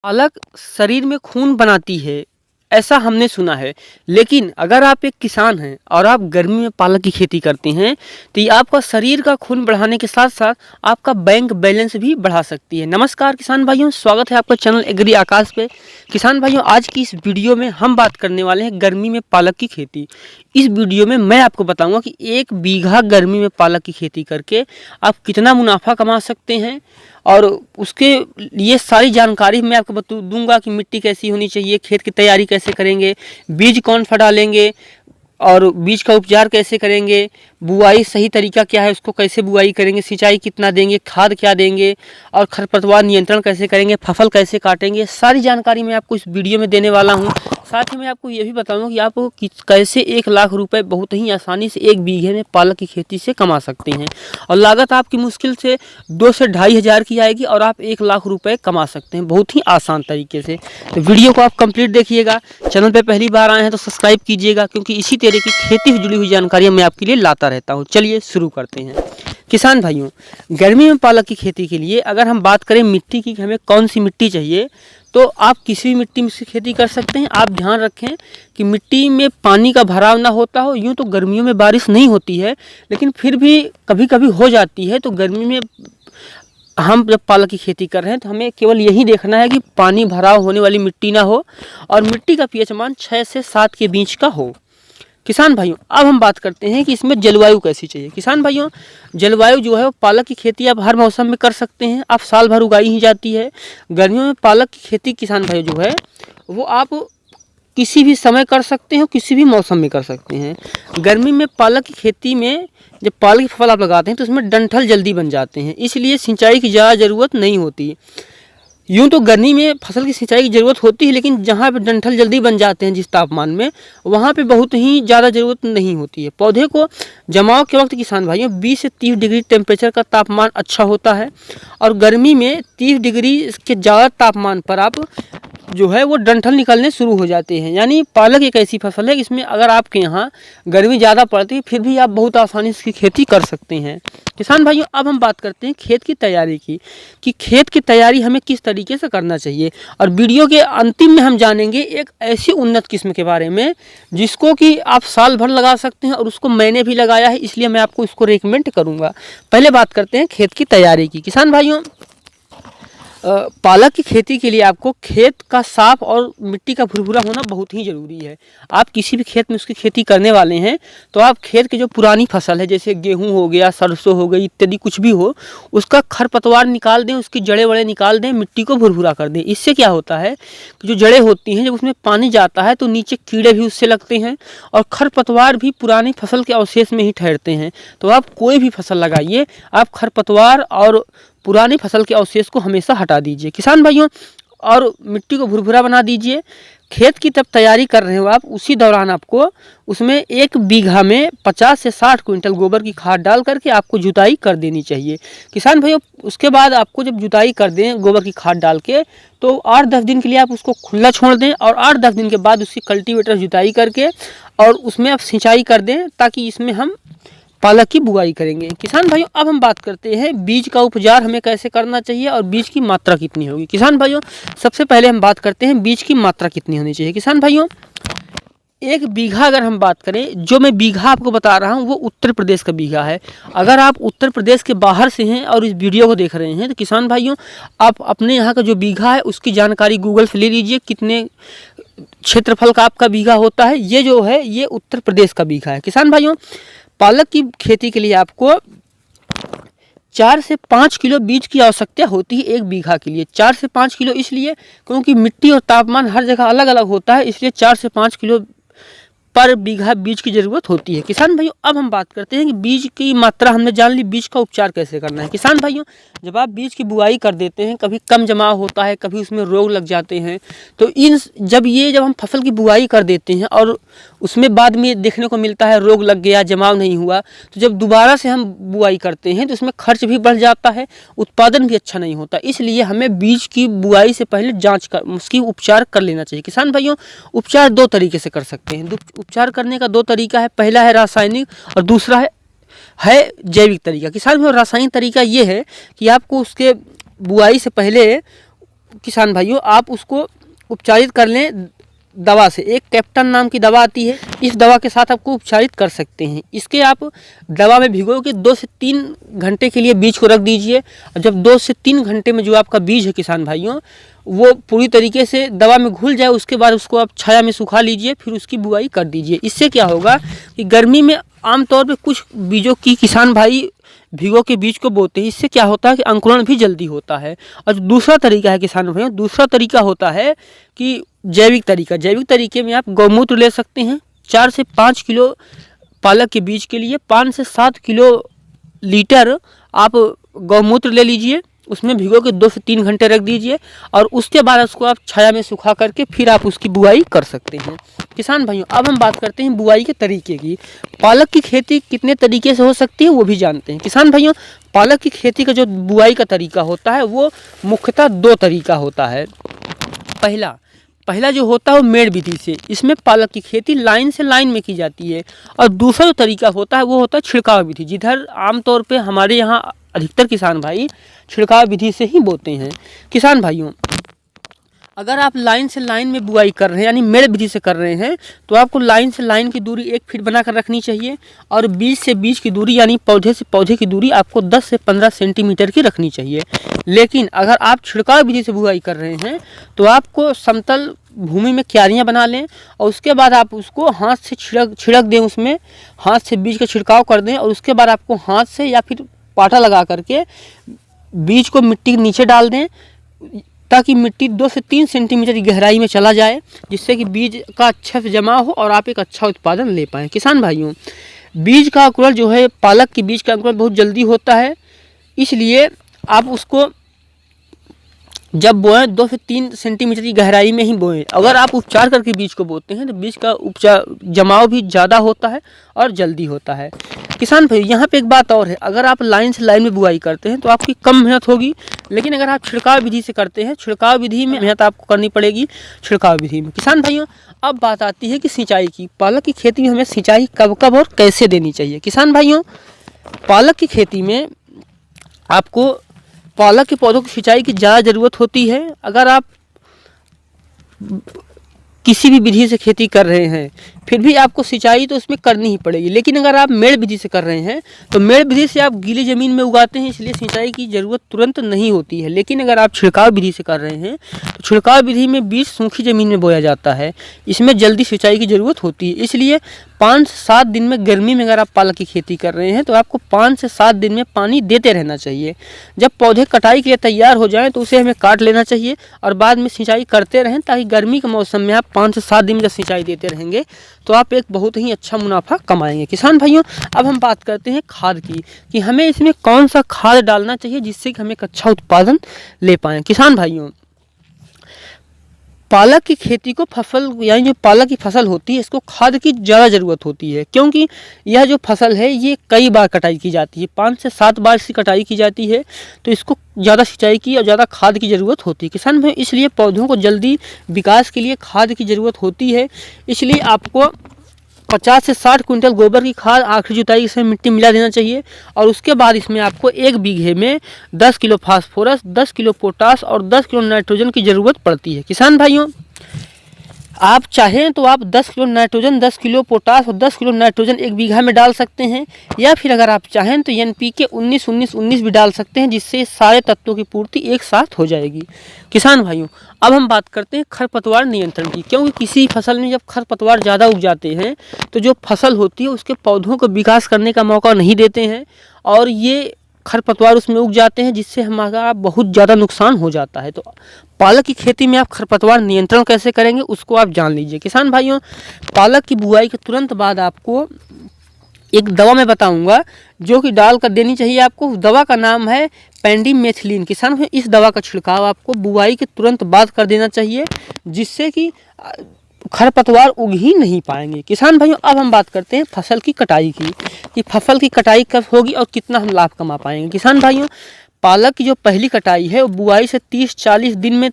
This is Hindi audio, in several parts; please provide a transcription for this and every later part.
पालक शरीर में खून बनाती है, ऐसा हमने सुना है। लेकिन अगर आप एक किसान हैं और आप गर्मी में पालक की खेती करते हैं तो ये आपका शरीर का खून बढ़ाने के साथ साथ आपका बैंक बैलेंस भी बढ़ा सकती है। नमस्कार किसान भाइयों, स्वागत है आपका चैनल एग्री आकाश पे। किसान भाइयों, आज की इस वीडियो में हम बात करने वाले हैं गर्मी में पालक की खेती। इस वीडियो में मैं आपको बताऊंगा कि 1 बीघा गर्मी में पालक की खेती करके आप कितना मुनाफा कमा सकते हैं, और उसके लिए सारी जानकारी मैं आपको बता दूंगा कि मिट्टी कैसी होनी चाहिए, खेत की तैयारी कैसे करेंगे, बीज कौन सा डालेंगे और बीज का उपचार कैसे करेंगे, बुआई सही तरीका क्या है, उसको कैसे बुआई करेंगे, सिंचाई कितना देंगे, खाद क्या देंगे और खरपतवार नियंत्रण कैसे करेंगे, फसल कैसे काटेंगे, सारी जानकारी मैं आपको इस वीडियो में देने वाला हूं। साथ ही मैं आपको ये भी बताऊंगा कि आप कैसे 1 लाख रुपए बहुत ही आसानी से 1 बीघे में पालक की खेती से कमा सकते हैं, और लागत आपकी मुश्किल से 2 से ढाई हज़ार की आएगी और आप 1 लाख रुपए कमा सकते हैं बहुत ही आसान तरीके से। तो वीडियो को आप कंप्लीट देखिएगा। चैनल पे पहली बार आए हैं तो सब्सक्राइब कीजिएगा, क्योंकि इसी तरह की खेती से जुड़ी हुई जानकारियाँ मैं आपके लिए लाता रहता हूँ। चलिए शुरू करते हैं। किसान भाइयों, गर्मी में पालक की खेती के लिए अगर हम बात करें मिट्टी की, हमें कौन सी मिट्टी चाहिए, तो आप किसी भी मिट्टी में से खेती कर सकते हैं। आप ध्यान रखें कि मिट्टी में पानी का भराव ना होता हो। यूँ तो गर्मियों में बारिश नहीं होती है, लेकिन फिर भी कभी कभी हो जाती है। तो गर्मी में हम जब पालक की खेती कर रहे हैं तो हमें केवल यही देखना है कि पानी भराव होने वाली मिट्टी ना हो और मिट्टी का पीएच मान 6 से 7 के बीच का हो। किसान भाइयों, अब हम बात करते हैं कि इसमें जलवायु कैसी चाहिए। किसान भाइयों, जलवायु जो है वो पालक की खेती आप हर मौसम में कर सकते हैं, आप साल भर उगाई ही जाती है। गर्मियों में पालक की खेती किसान भाइयों जो है वो आप किसी भी समय कर सकते हैं, किसी भी मौसम में कर सकते हैं। गर्मी में पालक की खेती में जब पालक की फसल आप लगाते हैं तो उसमें डंठल जल्दी बन जाते हैं, इसलिए सिंचाई की ज़्यादा ज़रूरत नहीं होती। यूँ तो गर्मी में फसल की सिंचाई की ज़रूरत होती है, लेकिन जहाँ पे डंठल जल्दी बन जाते हैं जिस तापमान में, वहाँ पे बहुत ही ज़्यादा ज़रूरत नहीं होती है। पौधे को जमाव के वक्त किसान भाइयों 20 से 30 डिग्री टेम्परेचर का तापमान अच्छा होता है, और गर्मी में 30 डिग्री के ज़्यादा तापमान पर आप जो है वो डंठल निकलने शुरू हो जाते हैं। यानी पालक एक ऐसी फसल है इसमें अगर आपके यहाँ गर्मी ज़्यादा पड़ती है फिर भी आप बहुत आसानी से इसकी खेती कर सकते हैं। किसान भाइयों, अब हम बात करते हैं खेत की तैयारी की, कि खेत की तैयारी हमें किस तरीके से करना चाहिए। और वीडियो के अंतिम में हम जानेंगे एक ऐसी उन्नत किस्म के बारे में जिसको कि आप साल भर लगा सकते हैं, और उसको मैंने भी लगाया है, इसलिए मैं आपको इसको रिकमेंड करूँगा। पहले बात करते हैं खेत की तैयारी की। किसान भाइयों, पालक की खेती के लिए आपको खेत का साफ और मिट्टी का भुरभुरा होना बहुत ही ज़रूरी है। आप किसी भी खेत में उसकी खेती करने वाले हैं तो आप खेत की जो पुरानी फसल है, जैसे गेहूं हो गया, सरसों हो गई इत्यादि कुछ भी हो, उसका खरपतवार निकाल दें, उसकी जड़ें वड़े निकाल दें, मिट्टी को भुरभुरा कर दें। इससे क्या होता है कि जो जड़ें होती हैं जब उसमें पानी जाता है तो नीचे कीड़े भी उससे लगते हैं, और खरपतवार भी पुरानी फसल के अवशेष में ही ठहरते हैं। तो आप कोई भी फसल लगाइए, आप खरपतवार और पुरानी फसल के अवशेष को हमेशा हटा दीजिए किसान भाइयों, और मिट्टी को भुरभुरा बना दीजिए। खेत की तब तैयारी कर रहे हो आप, उसी दौरान आपको उसमें 1 बीघा में 50 से 60 क्विंटल गोबर की खाद डाल करके आपको जुताई कर देनी चाहिए। किसान भाइयों, उसके बाद आपको जब जुताई कर दें गोबर की खाद डाल के, तो 8-10 दिन के लिए आप उसको खुला छोड़ दें, और 8-10 दिन के बाद उसकी कल्टीवेटर जुताई करके और उसमें आप सिंचाई कर दें, ताकि इसमें हम पालक की बुआई करेंगे। किसान भाइयों, अब हम बात करते हैं बीज का उपचार हमें कैसे करना चाहिए और बीज की मात्रा कितनी होगी। किसान भाइयों, सबसे पहले हम बात करते हैं बीज की मात्रा कितनी होनी चाहिए। किसान भाइयों, 1 बीघा अगर हम बात करें, जो मैं बीघा आपको बता रहा हूं वो उत्तर प्रदेश का बीघा है। अगर आप उत्तर प्रदेश के बाहर से हैं और इस वीडियो को देख रहे हैं तो किसान भाइयों, आप अपने यहाँ का जो बीघा है उसकी जानकारी गूगल से ले लीजिए, कितने क्षेत्रफल का आपका बीघा होता है। ये जो है ये उत्तर प्रदेश का बीघा है। किसान भाइयों, पालक की खेती के लिए आपको 4 से 5 किलो बीज की आवश्यकता होती है 1 बीघा के लिए। 4 से 5 किलो इसलिए क्योंकि मिट्टी और तापमान हर जगह अलग अलग होता है, इसलिए 4 से 5 किलो पर बीघा बीज की ज़रूरत होती है। किसान भाइयों, अब हम बात करते हैं कि बीज की मात्रा हमने जान ली, बीज का उपचार कैसे करना है। किसान भाइयों, जब आप बीज की बुआई कर देते हैं, कभी कम जमाव होता है, कभी उसमें रोग लग जाते हैं, तो जब हम फसल की बुआई कर देते हैं और उसमें बाद में देखने को मिलता है रोग लग गया, जमाव नहीं हुआ, तो जब दोबारा से हम बुआई करते हैं तो उसमें खर्च भी बढ़ जाता है, उत्पादन भी अच्छा नहीं होता। इसलिए हमें बीज की बुआई से पहले जांच कर उसकी उपचार कर लेना चाहिए। किसान भाइयों, उपचार 2 तरीके से कर सकते हैं। उपचार करने का 2 तरीका है, पहला है रासायनिक और दूसरा है जैविक तरीका। किसान भाइयों, रासायनिक तरीका ये है कि आपको उसके बुआई से पहले किसान भाइयों आप उसको उपचारित कर लें दवा से। एक कैप्टन नाम की दवा आती है, इस दवा के साथ आपको उपचारित कर सकते हैं। इसके आप दवा में भिगो के 2 से 3 घंटे के लिए बीज को रख दीजिए। और जब 2 से 3 घंटे में जो आपका बीज है किसान भाइयों वो पूरी तरीके से दवा में घुल जाए, उसके बाद उसको आप छाया में सुखा लीजिए, फिर उसकी बुआई कर दीजिए। इससे क्या होगा कि गर्मी में आमतौर पर कुछ बीजों की किसान भाई भिगो के बीज को बोते हैं। इससे क्या होता है कि अंकुरण भी जल्दी होता है। और दूसरा तरीका है किसान भाइयों, दूसरा तरीका होता है कि जैविक तरीका। जैविक तरीके में आप गौमूत्र ले सकते हैं। 4 से 5 किलो पालक के बीज के लिए 5 से 7 किलो लीटर आप गौमूत्र ले लीजिए, उसमें भिगो के 2 से 3 घंटे रख दीजिए और उसके बाद उसको आप छाया में सुखा करके फिर आप उसकी बुआई कर सकते हैं। किसान भाइयों अब हम बात करते हैं बुआई के तरीके की। पालक की खेती कितने तरीके से हो सकती है वो भी जानते हैं। किसान भाइयों पालक की खेती का जो बुआई का तरीका होता है वो मुख्यतः 2 तरीका होता है। पहला जो होता है वो मेड़ विधि से, इसमें पालक की खेती लाइन से लाइन में की जाती है। और दूसरा जो तरीका होता है वो होता है छिड़काव विधि, जिधर आमतौर पे हमारे यहाँ अधिकतर किसान भाई छिड़काव विधि से ही बोते हैं। किसान भाइयों अगर आप लाइन से लाइन में बुआई कर रहे हैं यानी मेड़ विधि से कर रहे हैं तो आपको लाइन से लाइन की दूरी 1 फीट बनाकर रखनी चाहिए और बीज से बीज की दूरी यानी पौधे से पौधे की दूरी आपको 10 से 15 सेंटीमीटर की रखनी चाहिए। लेकिन अगर आप छिड़काव विधि से बुआई कर रहे हैं तो आपको समतल भूमि में क्यारियां बना लें और उसके बाद आप उसको हाथ से छिड़क दें, उसमें हाथ से बीज का छिड़काव कर दें और उसके बाद आपको हाथ से या फिर पाटा लगा करके बीज को मिट्टी के नीचे डाल दें ताकि मिट्टी 2 से 3 सेंटीमीटर की गहराई में चला जाए, जिससे कि बीज का अच्छा से जमा हो और आप एक अच्छा उत्पादन ले पाएँ। किसान भाइयों बीज का अंकुरण जो है पालक के बीज का अंकुरण बहुत जल्दी होता है, इसलिए आप उसको जब बोएं 2 से 3 सेंटीमीटर की गहराई में ही बोएं। अगर आप उपचार करके बीज को बोते हैं तो बीज का उपचार जमाव भी ज़्यादा होता है और जल्दी होता है। किसान भाई यहाँ पे एक बात और है, अगर आप लाइन से लाइन में बुआई करते हैं तो आपकी कम मेहनत होगी, लेकिन अगर आप छिड़काव विधि से करते हैं छिड़काव विधि में मेहनत आपको करनी पड़ेगी छिड़काव विधि में। किसान भाइयों अब बात आती है कि सिंचाई की। पालक की खेती में हमें सिंचाई कब कब और कैसे देनी चाहिए। किसान भाइयों पालक की खेती में आपको पालक के पौधों की सिंचाई की ज़्यादा ज़रूरत होती है। अगर आप किसी भी विधि से खेती कर रहे हैं फिर भी आपको सिंचाई तो उसमें करनी ही पड़ेगी, लेकिन अगर आप मेड़ विधि से कर रहे हैं तो मेड़ विधि से आप गीली ज़मीन में उगाते हैं इसलिए सिंचाई की ज़रूरत तुरंत नहीं होती है। लेकिन अगर आप छिड़काव विधि से कर रहे हैं तो छिड़काव विधि में बीज सूखी ज़मीन में बोया जाता है, इसमें जल्दी सिंचाई की ज़रूरत होती है। इसलिए 5 से 7 दिन में गर्मी में अगर आप पालक की खेती कर रहे हैं तो आपको 5 से 7 दिन में पानी देते रहना चाहिए। जब पौधे कटाई के लिए तैयार हो जाएं तो उसे हमें काट लेना चाहिए और बाद में सिंचाई करते रहें, ताकि गर्मी के मौसम में आप 5 से 7 दिन में जब सिंचाई देते रहेंगे तो आप एक बहुत ही अच्छा मुनाफा कमाएंगे। किसान भाइयों अब हम बात करते हैं खाद की कि हमें इसमें कौन सा खाद डालना चाहिए जिससे कि हम एक अच्छा उत्पादन ले पाएँ। किसान भाइयों पालक की खेती को फसल यानी जो पालक की फसल होती है इसको खाद की ज़्यादा ज़रूरत होती है, क्योंकि यह जो फसल है ये कई बार कटाई की जाती है, 5 से 7 बार इसकी कटाई की जाती है, तो इसको ज़्यादा सिंचाई की और ज़्यादा खाद की ज़रूरत होती है। किसान भाई इसलिए पौधों को जल्दी विकास के लिए खाद की ज़रूरत होती है, इसलिए आपको 50 से 60 क्विंटल गोबर की खाद आखिरी जुताई के समय मिट्टी मिला देना चाहिए और उसके बाद इसमें आपको 1 बीघे में 10 किलो फास्फोरस, 10 किलो पोटास और 10 किलो नाइट्रोजन की ज़रूरत पड़ती है। किसान भाइयों आप चाहें तो आप 10 किलो नाइट्रोजन, 10 किलो पोटास और 10 किलो नाइट्रोजन 1 बीघा में डाल सकते हैं, या फिर अगर आप चाहें तो NPK 19-19-19 भी डाल सकते हैं, जिससे सारे तत्वों की पूर्ति एक साथ हो जाएगी। किसान भाइयों अब हम बात करते हैं खरपतवार नियंत्रण की, क्योंकि किसी फसल में जब खरपतवार ज़्यादा उग जाते हैं तो जो फसल होती है उसके पौधों को विकास करने का मौका नहीं देते हैं और ये खरपतवार उसमें उग जाते हैं, जिससे हमारा बहुत ज़्यादा नुकसान हो जाता है। तो पालक की खेती में आप खरपतवार नियंत्रण कैसे करेंगे उसको आप जान लीजिए। किसान भाइयों पालक की बुआई के तुरंत बाद आपको एक दवा मैं बताऊंगा जो कि डाल कर देनी चाहिए आपको। दवा का नाम है पेंडिमेथिलिन। किसान भाई इस दवा का छिड़काव आपको बुआई के तुरंत बाद कर देना चाहिए, जिससे कि खरपतवार उग ही नहीं पाएंगे। किसान भाइयों अब हम बात करते हैं फसल की कटाई की कि फसल की कटाई कब होगी और कितना हम लाभ कमा पाएंगे। किसान भाइयों पालक की जो पहली कटाई है वो बुआई से 30-40 दिन में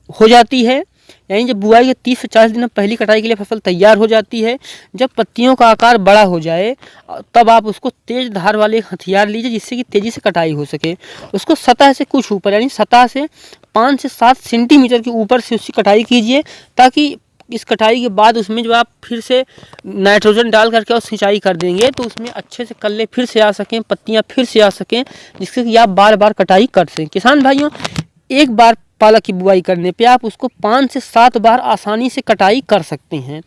हो जाती है, यानी जब बुआई के 30 से 40 दिन में पहली कटाई के लिए फसल तैयार हो जाती है। जब पत्तियों का आकार बड़ा हो जाए तब आप उसको तेज धार वाले हथियार लीजिए, जिससे कि तेज़ी से कटाई हो सके। उसको सतह से कुछ ऊपर यानी सतह से 5 से 7 सेंटीमीटर के ऊपर से उसकी कटाई कीजिए, ताकि इस कटाई के बाद उसमें जो आप फिर से नाइट्रोजन डाल करके और सिंचाई कर देंगे तो उसमें अच्छे से कल्ले फिर से आ सकें, पत्तियां फिर से आ सकें, जिससे कि आप बार बार कटाई कर सकें। किसान भाइयों, एक बार पालक की बुआई करने पे आप उसको 5 से 7 बार आसानी से कटाई कर सकते हैं।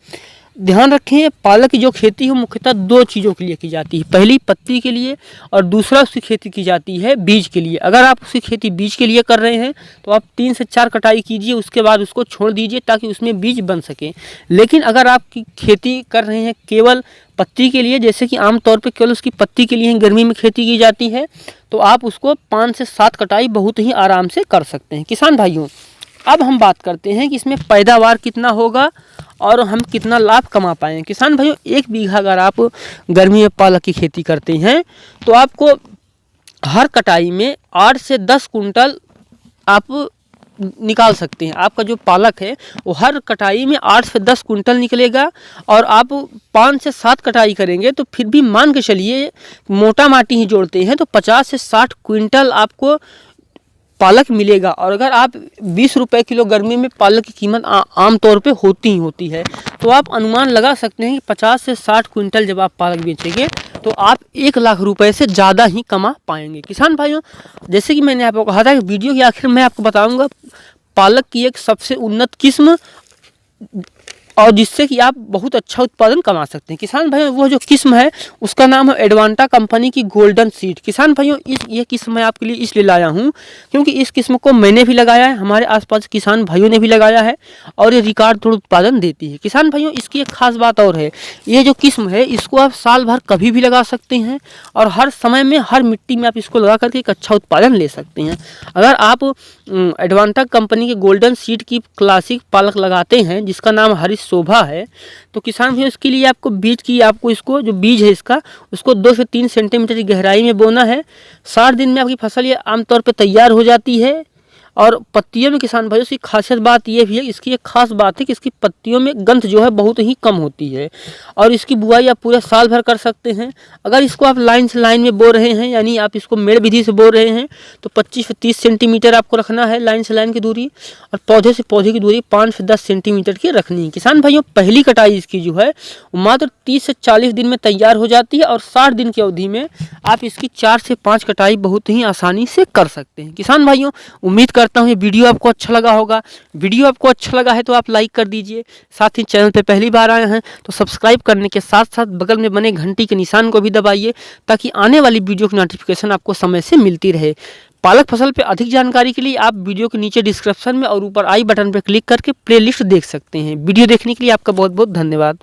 ध्यान रखें, पालक की जो खेती है मुख्यतः 2 चीज़ों के लिए की जाती है। पहली पत्ती के लिए और दूसरा उसकी खेती की जाती है बीज के लिए। अगर आप उसकी खेती बीज के लिए कर रहे हैं तो आप 3 से 4 कटाई कीजिए, उसके बाद उसको छोड़ दीजिए ताकि उसमें बीज बन सके। लेकिन अगर आप की खेती कर रहे हैं केवल पत्ती के लिए, जैसे कि आमतौर पर केवल उसकी पत्ती के लिए गर्मी में खेती की जाती है, तो आप उसको 5 से 7 कटाई बहुत ही आराम से कर सकते हैं। किसान भाइयों, अब हम बात करते हैं कि इसमें पैदावार कितना होगा और हम कितना लाभ कमा पाएँ। किसान भाइयों, 1 बीघा अगर आप गर्मी में पालक की खेती करते हैं तो आपको हर कटाई में 8 से 10 कुंटल आप निकाल सकते हैं। आपका जो पालक है वो हर कटाई में 8 से 10 कुंटल निकलेगा, और आप 5 से 7 कटाई करेंगे तो फिर भी मान के चलिए, मोटा माटी ही जोड़ते हैं तो 50 से 60 क्विंटल आपको पालक मिलेगा। और अगर आप 20 रुपये किलो गर्मी में पालक की कीमत आमतौर पे होती ही होती है, तो आप अनुमान लगा सकते हैं कि 50 से 60 क्विंटल जब आप पालक बेचेंगे तो आप 1 लाख रुपए से ज़्यादा ही कमा पाएंगे। किसान भाइयों, जैसे कि मैंने आपको कहा था कि वीडियो के आखिर में आपको बताऊंगा पालक की एक सबसे उन्नत किस्म, और जिससे कि आप बहुत अच्छा उत्पादन कमा सकते हैं। किसान भाइयों, वो जो किस्म है उसका नाम है एडवांटा कंपनी की गोल्डन सीड। किसान भाइयों, ये किस्म मैं आपके लिए इसलिए लाया हूँ क्योंकि इस किस्म को मैंने भी लगाया है, हमारे आसपास किसान भाइयों ने भी लगाया है, और ये रिकॉर्ड तोड़ उत्पादन देती है। किसान भाइयों, इसकी एक खास बात और है, ये जो किस्म है इसको आप साल भर कभी भी लगा सकते हैं, और हर समय में हर मिट्टी में आप इसको लगा करके एक अच्छा उत्पादन ले सकते हैं। अगर आप एडवांटा कंपनी के गोल्डन सीड की क्लासिक पालक लगाते हैं जिसका नाम हरीश शोभा है, तो किसान भाइयों, इसके लिए आपको इसको जो बीज है इसका उसको 2 से 3 सेंटीमीटर की गहराई में बोना है। 60 दिन में आपकी फसल ये आमतौर पर तैयार हो जाती है। और पत्तियों में किसान भाइयों, इसकी खासियत बात ये भी है, इसकी एक खास बात है कि इसकी पत्तियों में गंध जो है बहुत ही कम होती है, और इसकी बुआई आप पूरे साल भर कर सकते हैं। अगर इसको आप लाइन से लाइन में बो रहे हैं, यानी आप इसको मेड़ विधि से बो रहे हैं, तो 25 से 30 सेंटीमीटर आपको रखना है लाइन से लाइन की दूरी, और पौधे से पौधे की दूरी 5 से 10 सेंटीमीटर की रखनी है। किसान भाइयों, पहली कटाई इसकी जो है वो मात्र 30 से 40 दिन में तैयार हो जाती है, और 60 दिन की अवधि में आप इसकी 4 से 5 कटाई बहुत ही आसानी से कर सकते हैं। किसान भाइयों, उम्मीद करता हूँ ये वीडियो आपको अच्छा लगा होगा। वीडियो आपको अच्छा लगा है तो आप लाइक कर दीजिए, साथ ही चैनल पे पहली बार आए हैं तो सब्सक्राइब करने के साथ साथ बगल में बने घंटी के निशान को भी दबाइए, ताकि आने वाली वीडियो की नोटिफिकेशन आपको समय से मिलती रहे। पालक फसल पे अधिक जानकारी के लिए आप वीडियो के नीचे डिस्क्रिप्शन में और ऊपर आई बटन पर क्लिक करके प्लेलिस्ट देख सकते हैं। वीडियो देखने के लिए आपका बहुत बहुत धन्यवाद।